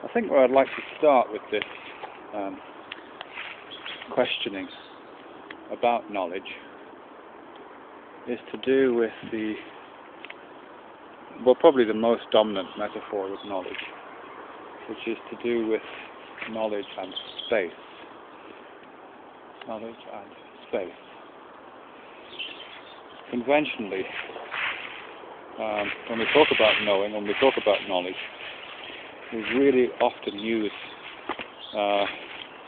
I think where I'd like to start with this questioning about knowledge is to do with probably the most dominant metaphor of knowledge, which is to do with knowledge and space. Knowledge and space. Conventionally, when we talk about knowing, when we talk about knowledge, we really often use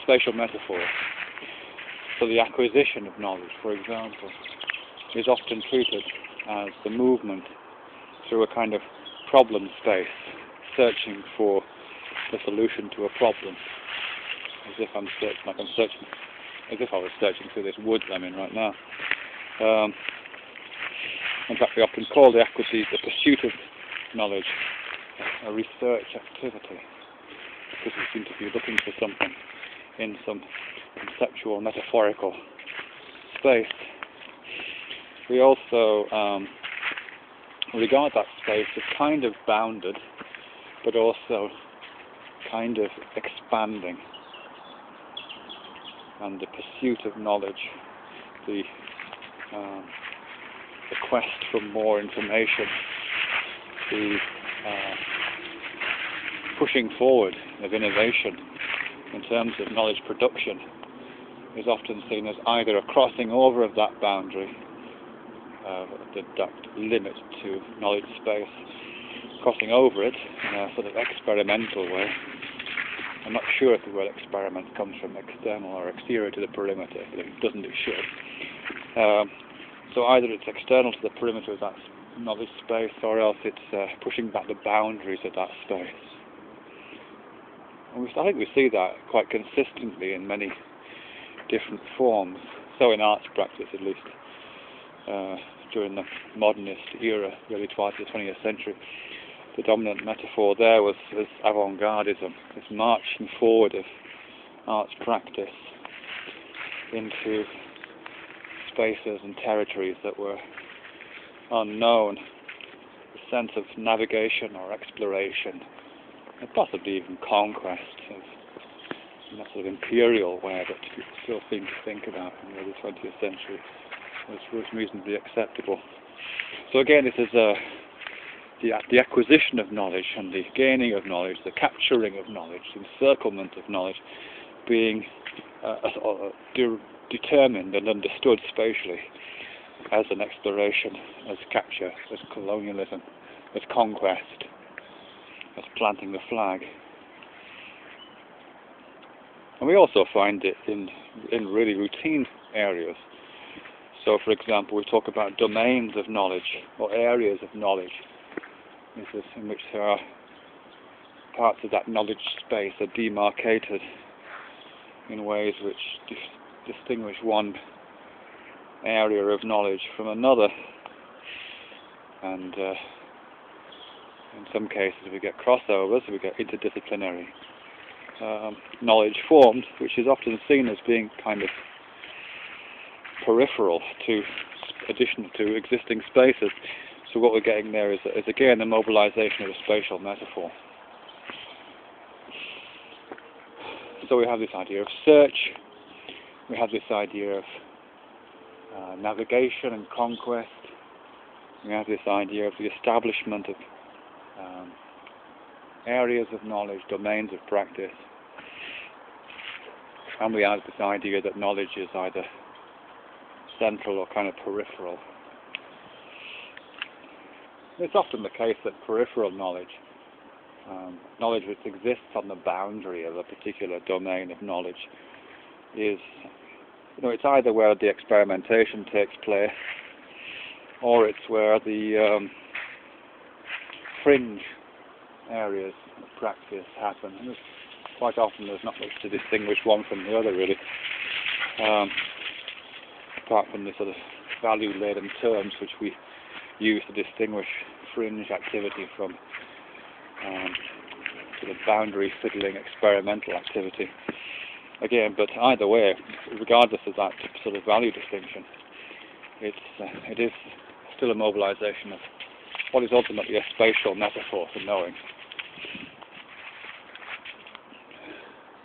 spatial metaphors. So the acquisition of knowledge, for example, is often treated as the movement through a kind of problem space, searching for the solution to a problem, as if I was searching through this woods I'm in right now. In fact, we often call the pursuit of knowledge a research activity, because we seem to be looking for something in some conceptual, metaphorical space. We also regard that space as kind of bounded, but also kind of expanding. And the pursuit of knowledge, the quest for more information, the pushing forward of innovation in terms of knowledge production is often seen as either a crossing over of that boundary, that limit to knowledge space, crossing over it in a sort of experimental way. I'm not sure if the word experiment comes from external or exterior to the perimeter, but if it doesn't, it should. So either it's external to the perimeter of that knowledge space, or else it's pushing back the boundaries of that space. And I think we see that quite consistently in many different forms. So in arts practice, at least, during the modernist era, early part of the 20th century, the dominant metaphor there was avant-gardism, this marching forward of arts practice into spaces and territories that were unknown, a sense of navigation or exploration, and possibly even conquest in that sort of imperial way that people still seem to think about in the early 20th century was reasonably acceptable. So again, this is the acquisition of knowledge and the gaining of knowledge, the capturing of knowledge, the encirclement of knowledge being determined and understood spatially as an exploration, as capture, as colonialism, as conquest, as planting the flag. And we also find it in really routine areas. So, for example, we talk about domains of knowledge or areas of knowledge, in which there are parts of that knowledge space are demarcated in ways which distinguish one area of knowledge from another. And in some cases we get crossovers, we get interdisciplinary knowledge formed, which is often seen as being kind of peripheral to addition to existing spaces. So what we're getting there is again the mobilization of a spatial metaphor. So we have this idea of search, we have this idea of navigation and conquest, we have this idea of the establishment of areas of knowledge, domains of practice, and we have this idea that knowledge is either central or kind of peripheral. It's often the case that peripheral knowledge, knowledge which exists on the boundary of a particular domain of knowledge, is, it's either where the experimentation takes place, or it's where the fringe areas of practice happen. And quite often there's not much to distinguish one from the other, really, apart from the sort of value-laden terms which we use to distinguish fringe activity from sort of boundary fiddling experimental activity. Again, but either way, regardless of that sort of value distinction, it is still a mobilization of what is ultimately a spatial metaphor for knowing.